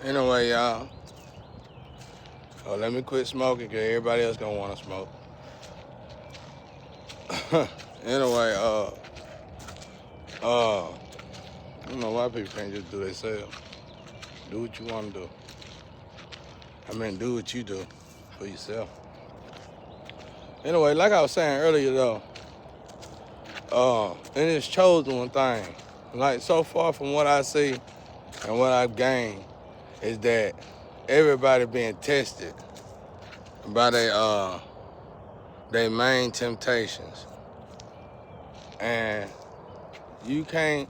Anyway, y'all, let me quit smoking because everybody else gonna want to smoke. Anyway, I don't know why people can't just do themselves. Do what you want to do. I mean, do what you do for yourself. Anyway, like I was saying earlier, though, in this chosen one thing, like so far from what I see and what I've gained, is that everybody being tested by their main temptations, and you can't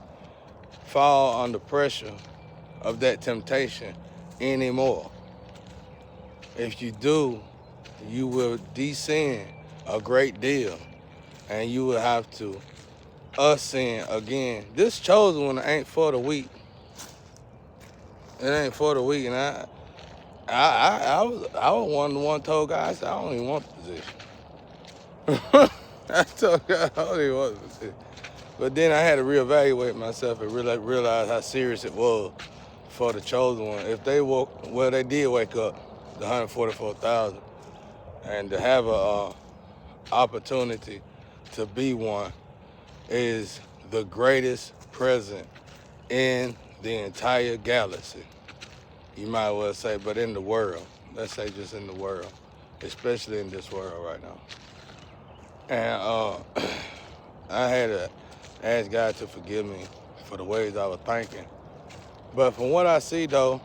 fall under pressure of that temptation anymore. If you do, you will descend a great deal, and you will have to ascend again. This chosen one ain't for the weak. It ain't for the weak, and I was one told God, I said, I don't even want the position. I told God I don't even want the position. But then I had to reevaluate myself and really realize how serious it was for the chosen one. If they they did wake up, the 144,000, and to have a opportunity to be one is the greatest present in the entire galaxy. You might well say, but in the world. Let's say just in the world, especially in this world right now. And I had to ask God to forgive me for the ways I was thinking. But from what I see, though,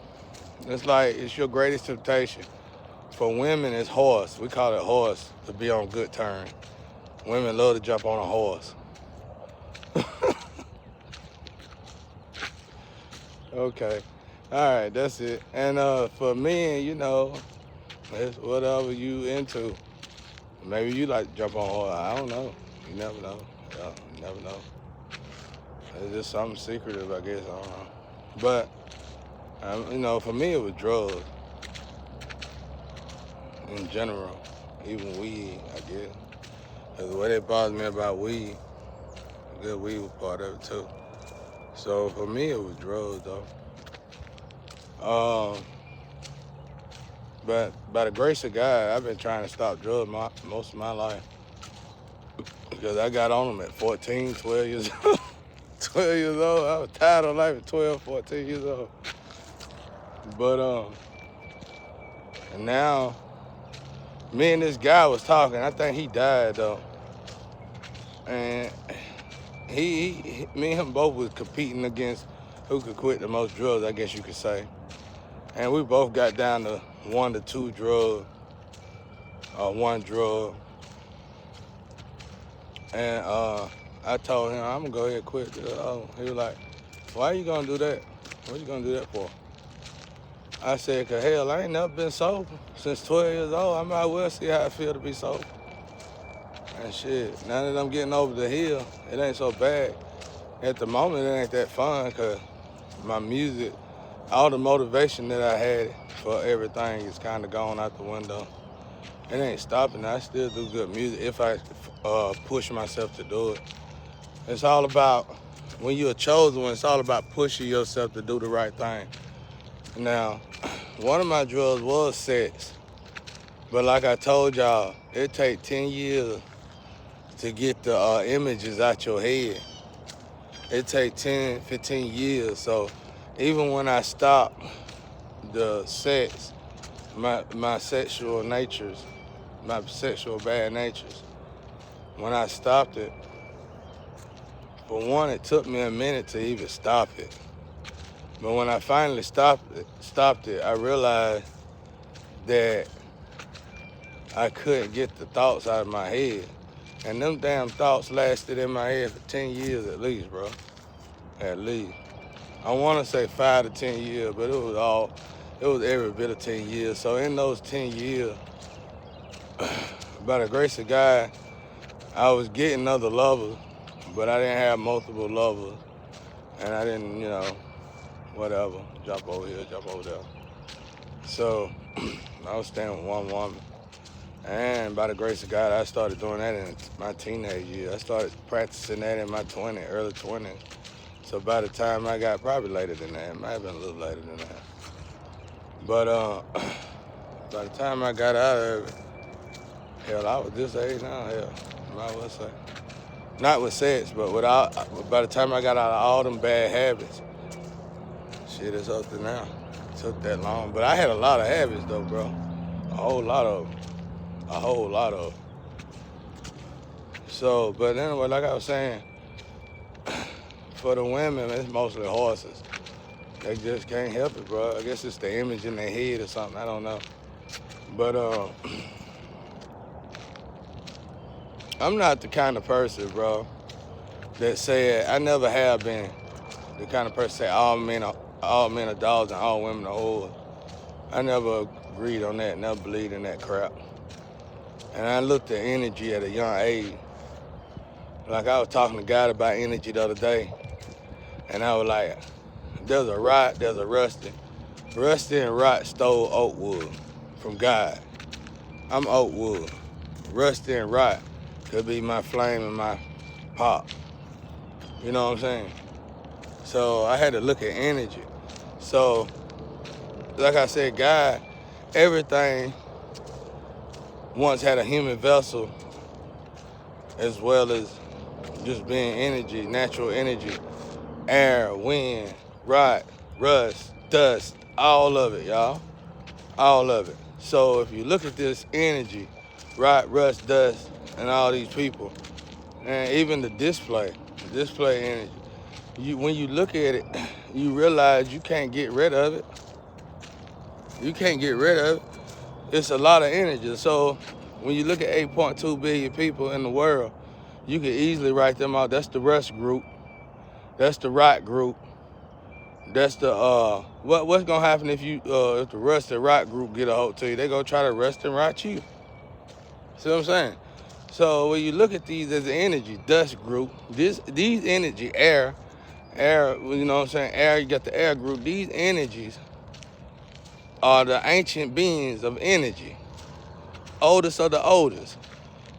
it's like it's your greatest temptation. For women, it's horse. We call it horse to be on good terms. Women love to jump on a horse. Okay. All right, that's it. And for men, it's whatever you into. Maybe you like to jump on horse. I don't know. You never know. Yeah, you never know. It's just something secretive, I guess. I don't know. But, for me, it was drugs in general. Even weed, I guess. 'Cause the way they bothered me about weed, good weed was part of it, too. So, for me, it was drugs, though. But by the grace of God, I've been trying to stop drugs most of my life. Because I got on them at 14, 12 years old. 12 years old. I was tired of life at 12, 14 years old. But, and now, me and this guy was talking. I think he died, though. And me and him both was competing against who could quit the most drugs, I guess you could say. And we both got down to 1 to 2 drugs, or 1 drug. And I told him, I'm gonna go ahead and quit. He was like, why are you gonna do that? What you gonna do that for? I said, 'cause hell, I ain't never been sober since 12 years old. I might well see how it feel to be sober. And shit, now that I'm getting over the hill, it ain't so bad. At the moment, it ain't that fun, 'cause my music, all the motivation that I had for everything is kind of gone out the window. It ain't stopping. I still do good music if I push myself to do it. It's all about, when you're a chosen one, it's all about pushing yourself to do the right thing. Now, one of my drugs was sex. But like I told y'all, it take 10 years to get the images out your head. It take 10, 15 years. So even when I stopped the sex, my sexual natures, my sexual bad natures, when I stopped it, for one, it took me a minute to even stop it. But when I finally stopped it, I realized that I couldn't get the thoughts out of my head. And them damn thoughts lasted in my head for 10 years at least, bro. At least. I want to say 5 to 10 years, but it was every bit of 10 years. So in those 10 years, by the grace of God, I was getting other lovers, but I didn't have multiple lovers. And I didn't, whatever, jump over here, jump over there. So I was staying with one woman. And by the grace of God, I started doing that in my teenage years. I started practicing that in my early 20s. So by the time I got, probably later than that, it might have been a little later than that. But by the time I got out of it, hell, I was this age now. Hell, might well say. Not with sex, but by the time I got out of all them bad habits, shit is up to now. It took that long, but I had a lot of habits though, bro. A whole lot of them. A whole lot of them. So, but anyway, like I was saying, for the women, it's mostly horses. They just can't help it, bro. I guess it's the image in their head or something. I don't know. But I'm not the kind of person, bro, that said, I never have been the kind of person say all men are dogs and all women are whores. I never agreed on that, never believed in that crap. And I looked at energy at a young age. Like I was talking to God about energy the other day, and I was like, there's a Rot, there's a Rusty. Rusty and Rot stole Oakwood from God. I'm Oakwood. Rusty and Rot could be my flame and my pop. You know what I'm saying? So I had to look at energy. So, like I said, God, everything once had a human vessel as well as just being energy, natural energy, air, wind, rot, rust, dust, all of it, y'all. All of it. So if you look at this energy, rot, rust, dust, and all these people, and even the display energy, when you look at it, you realize you can't get rid of it. You can't get rid of it. It's a lot of energy. So when you look at 8.2 billion people in the world, you can easily write them out. That's the rust group. That's the rot group. That's the what's gonna happen if the rust and rot group get a hold to you? They gonna try to rust and rot you. See what I'm saying? So when you look at these as the energy, dust group, these energy, air, you know what I'm saying? Air, you got the air group. These energies are the ancient beings of energy, oldest of the oldest.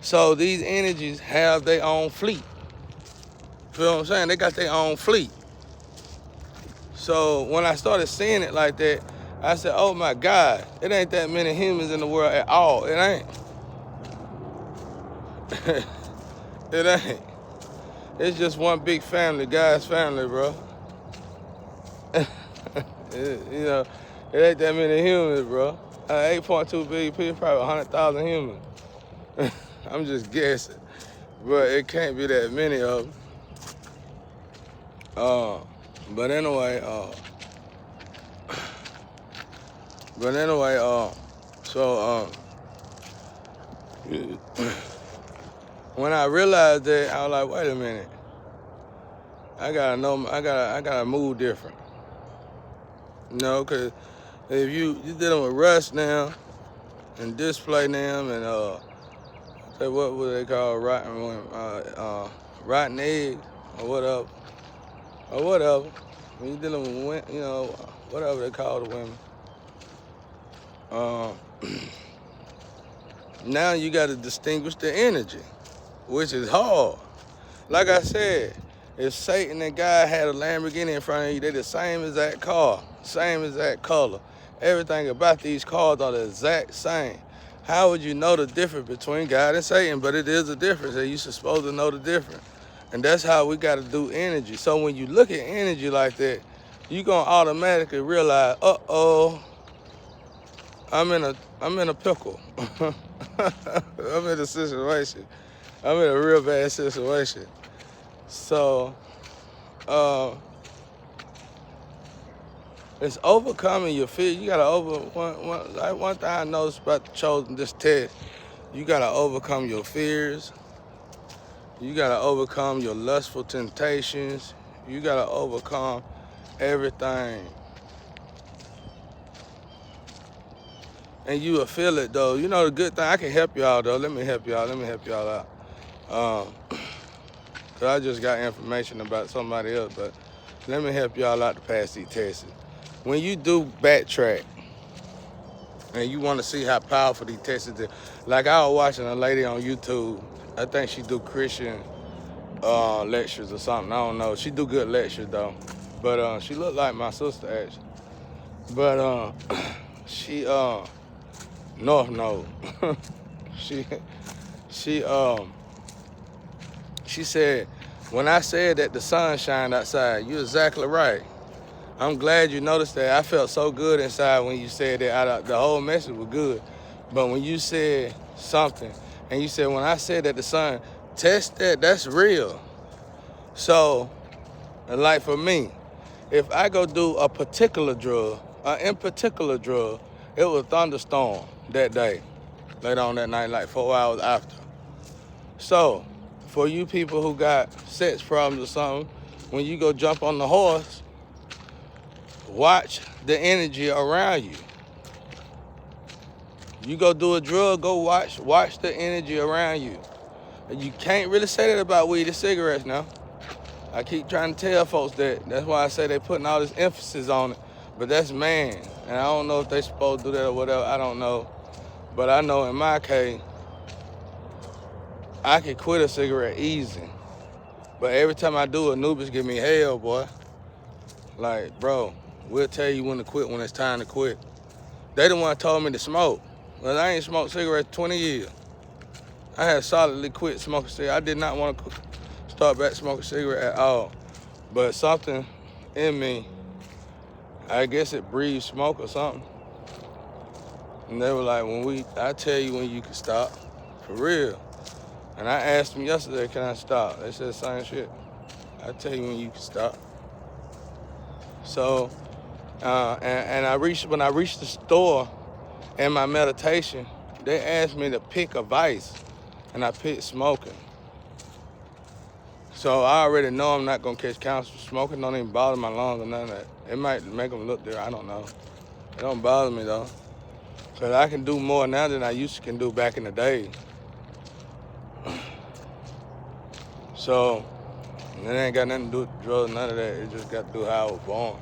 So these energies have their own fleet. Feel what I'm saying? They got their own fleet. So when I started seeing it like that, I said, oh my God, it ain't that many humans in the world at all. It ain't. It ain't. It's just one big family, God's family, bro. You know, it ain't that many humans, bro. 8.2 billion people, probably 100,000 humans. I'm just guessing. But it can't be that many of them. But anyway, so when I realized that, I was like, wait a minute. I gotta move different. You know, cause if you're dealing with rust now and display now and say what would they call rotten eggs or whatever. When you're dealing with, you know, whatever they call the women. Now you got to distinguish the energy, which is hard. Like I said, if Satan and God had a Lamborghini in front of you, they're the same exact car, same exact color. Everything about these cars are the exact same. How would you know the difference between God and Satan? But it is a difference, and you're supposed to know the difference. And that's how we got to do energy. So when you look at energy like that, you're going to automatically realize, uh-oh, I'm in a pickle. I'm in a situation. I'm in a real bad situation. So, it's overcoming your fear. You gotta one thing I noticed about choosing this test, you gotta overcome your fears. You gotta overcome your lustful temptations. You gotta overcome everything. And you will feel it though. You know the good thing, I can help y'all though. Let me help y'all out. Cause I just got information about somebody else, but let me help y'all out to pass these tests. When you do backtrack and you want to see how powerful these tests are, like I was watching a lady on YouTube, I think she do Christian lectures or something, I don't know. She do good lectures though, but she looked like my sister actually. But she North Node. she she she said, when I said that the sun shined outside, you're exactly right. I'm glad you noticed that. I felt so good inside when you said that. The whole message was good. But when you said something, and you said, when I said that the sun, test that, that's real. So, like for me, if I go do a particular drug, in particular drug, it was thunderstorm that day, later on that night, like 4 hours after. So, for you people who got sex problems or something, when you go jump on the horse, watch the energy around you. You go do a drug, go watch the energy around you. And you can't really say that about weed and cigarettes now. I keep trying to tell folks that. That's why I say they putting all this emphasis on it. But that's man. And I don't know if they supposed to do that or whatever. I don't know. But I know in my case, I can quit a cigarette easy. But every time I do, Anubis give me hell, boy. Like, bro, we'll tell you when to quit when it's time to quit. They the one told me to smoke. Well, I ain't smoked cigarettes 20 years. I had solidly quit smoking cigarettes. I did not want to start back smoking cigarette at all. But something in me, I guess it breathed smoke or something. And they were like, I tell you when you can stop, for real. And I asked them yesterday, can I stop? They said the same shit. I tell you when you can stop. So, when I reached the store in my meditation, they asked me to pick a vice, and I picked smoking. So I already know I'm not gonna catch cancer. Smoking don't even bother my lungs or none of that. It might make them look there, I don't know. It don't bother me though. Cause I can do more now than I used to can do back in the day. So, it ain't got nothing to do with drugs, none of that. It just got to do how I was born.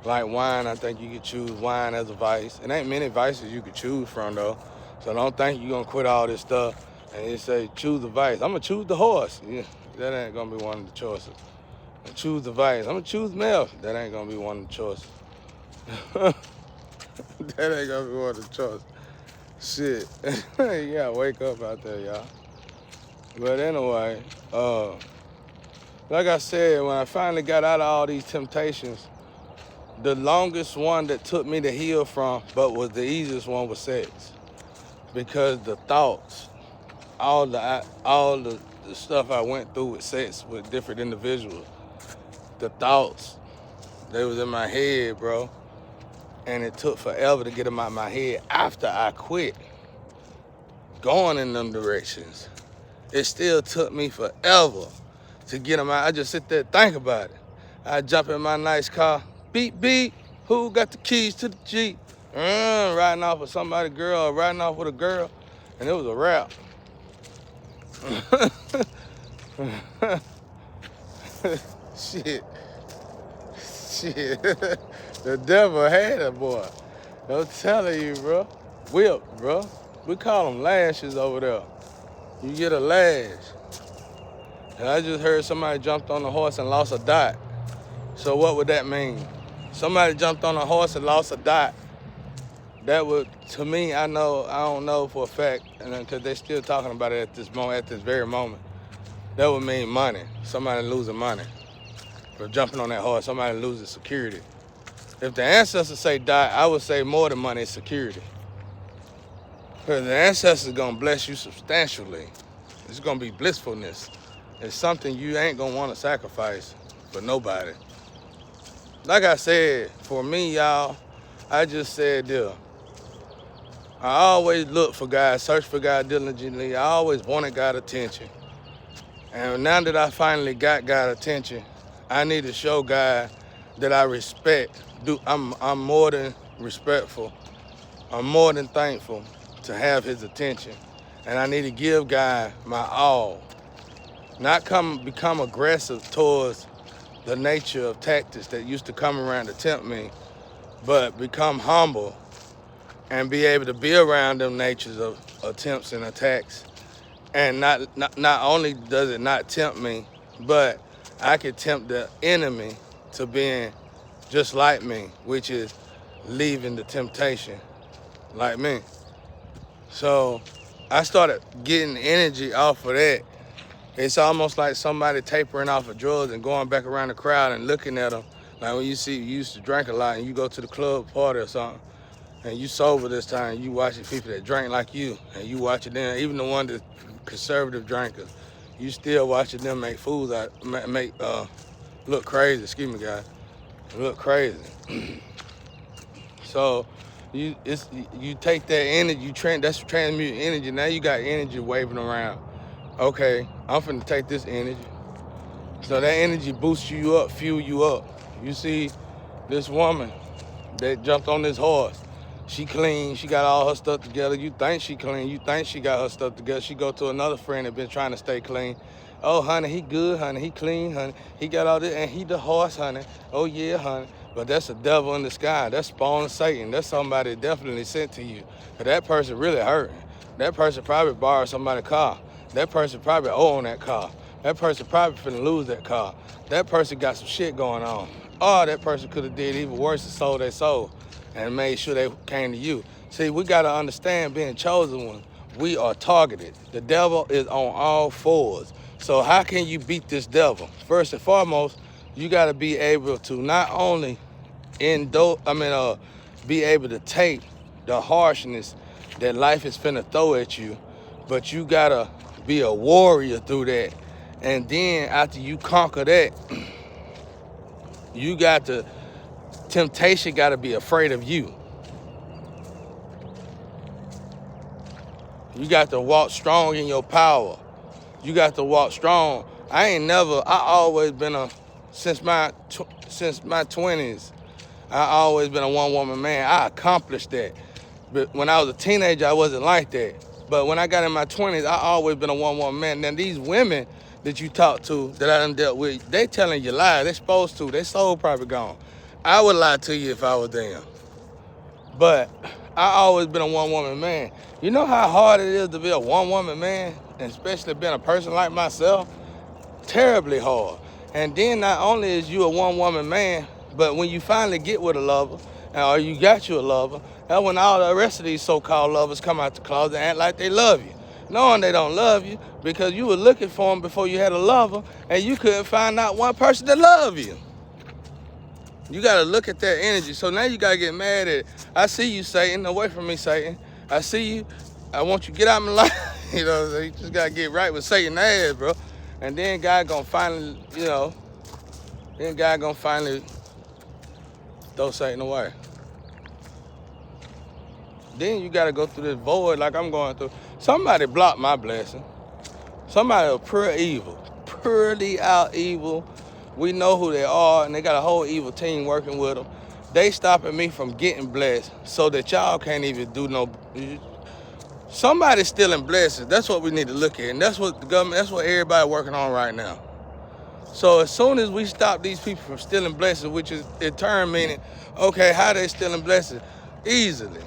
Like wine, I think you could choose wine as a vice. It ain't many vices you could choose from though. So don't think you're gonna quit all this stuff and you say choose a vice. I'm gonna choose the horse. Yeah, that ain't gonna be one of the choices. Choose the vice. I'm gonna choose meth. That ain't gonna be one of the choices. That ain't gonna be one of the choices. Shit. You gotta wake up out there, y'all. But anyway, like I said, when I finally got out of all these temptations, the longest one that took me to heal from, but was the easiest one, was sex. Because the thoughts, all the stuff I went through with sex with different individuals, the thoughts, they was in my head, bro. And it took forever to get them out of my head after I quit going in them directions. It still took me forever to get them out. I just sit there and think about it. I jump in my nice car, beep, beep, who got the keys to the Jeep? Riding off with somebody's girl or riding off with a girl, and it was a wrap. Shit. The devil had a boy. I'm telling you, bro. Whip, bro. We call them lashes over there. You get a lash. And I just heard somebody jumped on a horse and lost a dot. So what would that mean? Somebody jumped on a horse and lost a dot. That would, to me, I don't know for a fact, and because they're still talking about it at this very moment. That would mean money. Somebody losing money for jumping on that horse. Somebody losing security. If the ancestors say die, I would say more than money is security. Because the ancestors gonna bless you substantially. It's gonna be blissfulness. It's something you ain't gonna wanna sacrifice for nobody. Like I said, for me, y'all, I just said this. I always look for God, search for God diligently. I always wanted God's attention. And now that I finally got God's attention, I need to show God that I respect. I'm more than respectful. I'm more than thankful to have his attention. And I need to give God my all. Not become aggressive towards the nature of tactics that used to come around to tempt me, but become humble and be able to be around them natures of attempts and attacks. And not only does it not tempt me, but I could tempt the enemy to being just like me, which is leaving the temptation like me. So I started getting energy off of that. It's almost like somebody tapering off of drugs and going back around the crowd and looking at them. Like when you used to drink a lot and you go to the club party or something, and you sober this time, you watching people that drink like you, and you watching them, even the ones that conservative drinkers, you still watching them make fools out, look crazy, excuse me guys, look crazy. So you take that energy, that's transmuting energy. Now you got energy waving around. Okay, I'm finna take this energy. So that energy boosts you up, fuel you up. You see this woman that jumped on this horse. She clean, she got all her stuff together. You think she clean, you think she got her stuff together. She go to another friend that been trying to stay clean. Oh, honey, he good, honey, he clean, honey. He got all this, and he the horse, honey. Oh, yeah, honey. But that's a devil in the sky. That's spawn Satan. That's somebody definitely sent to you. But that person really hurting. That person probably borrowed somebody's car. That person probably own that car. That person probably finna lose that car. That person got some shit going on. Or that person could have did even worse and sold their soul and made sure they came to you. See, we gotta understand being chosen one, we are targeted. The devil is on all fours. So how can you beat this devil? First and foremost, you gotta be able to not only be able to take the harshness that life is finna throw at you, but you gotta be a warrior through that. And then after you conquer that, temptation gotta be afraid of you. You got to walk strong in your power. You got to walk strong. I always been since my 20s, I always been a one-woman man. I accomplished that. But when I was a teenager, I wasn't like that. But when I got in my 20s, I always been a one-woman man. Now these women that you talk to, that I done dealt with, they telling you lies. They supposed to. Their soul probably gone. I would lie to you if I was them. But I always been a one-woman man. You know how hard it is to be a one-woman man, and especially being a person like myself? Terribly hard. And then not only is you a one-woman man, but when you finally get with a lover, or you got you a lover, that's when all the rest of these so-called lovers come out the closet and act like they love you. Knowing they don't love you because you were looking for them before you had a lover, and you couldn't find out one person that love you. You gotta look at that energy. So now you gotta get mad at it. I see you, Satan. Away from me, Satan. I see you. I want you to get out of my life. You know, you just gotta get right with Satan's ass, bro. And then God gonna finally, throw Satan away. Then you gotta go through this void like I'm going through. Somebody blocked my blessing. Somebody was pure evil. Purely out evil. We know who they are, and they got a whole evil team working with them. They stopping me from getting blessed so that y'all can't even do no... Somebody's stealing blessings. That's what we need to look at. And that's what the government, that's what everybody working on right now. So as soon as we stop these people from stealing blessings, which is in turn meaning, okay, how they stealing blessings? Easily.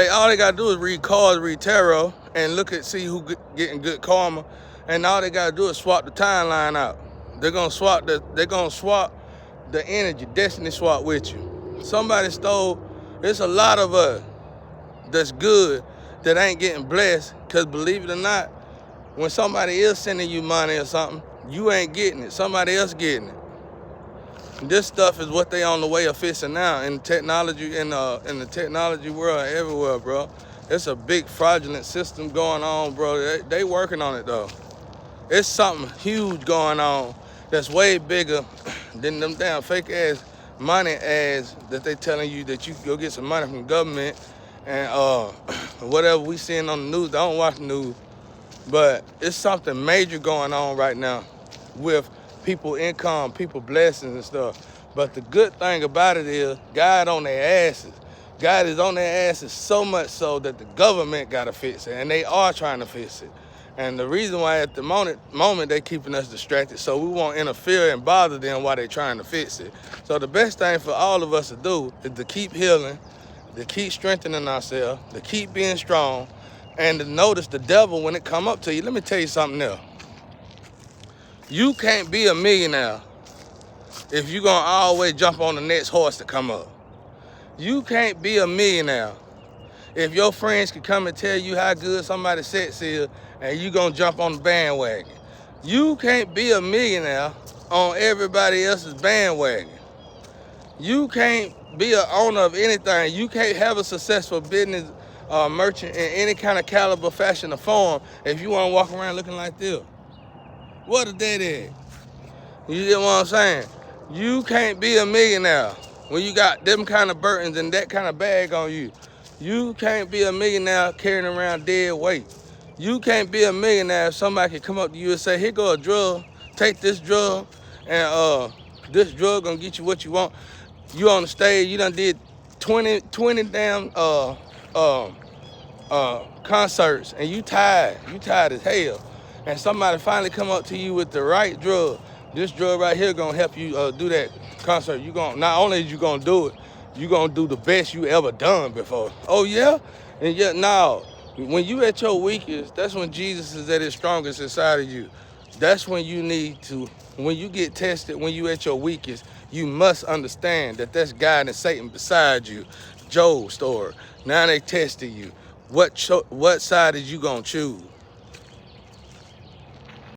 All they gotta do is read cards, read tarot, and see who getting good karma. And all they gotta do is swap the timeline out. They're gonna swap the energy, destiny swap with you. Somebody stole, there's a lot of us that's good that ain't getting blessed, because believe it or not, when somebody is sending you money or something, you ain't getting it, somebody else getting it. This stuff is what they on the way of fixing now in technology, in the technology world, everywhere, bro. It's a big fraudulent system going on, bro. They working on it though. It's something huge going on that's way bigger than them damn fake ass money ads that they telling you that you can go get some money from the government and whatever we seeing on the news. I don't watch the news, but it's something major going on right now with people income, people blessings and stuff. But the good thing about it is God on their asses. God is on their asses so much so that the government got to fix it, and they are trying to fix it. And the reason why at the moment they keeping us distracted, so we won't interfere and bother them while they're trying to fix it. So the best thing for all of us to do is to keep healing, to keep strengthening ourselves, to keep being strong, and to notice the devil when it come up to you. Let me tell you something else. You can't be a millionaire if you gonna always jump on the next horse to come up. You can't be a millionaire if your friends can come and tell you how good somebody's sex is and you gonna jump on the bandwagon. You can't be a millionaire on everybody else's bandwagon. You can't be an owner of anything. You can't have a successful business merchant in any kind of caliber, fashion, or form if you want to walk around looking like this. What is that at? You get what I'm saying? You can't be a millionaire when you got them kind of burdens and that kind of bag on you. You can't be a millionaire carrying around dead weight. You can't be a millionaire if somebody can come up to you and say, here go a drug, take this drug, and this drug gonna get you what you want. You on the stage, you done did 20 damn concerts, and you tired as hell. And somebody finally come up to you with the right drug. This drug right here gonna help you do that concert. You gonna, not only is you gonna do it, you gonna do the best you ever done before. Oh yeah? And yet now, when you at your weakest, that's when Jesus is at his strongest inside of you. That's when you need to, when you get tested, when you at your weakest, you must understand that that's God and Satan beside you. Job's story. Now they tested you. What side is you gonna choose?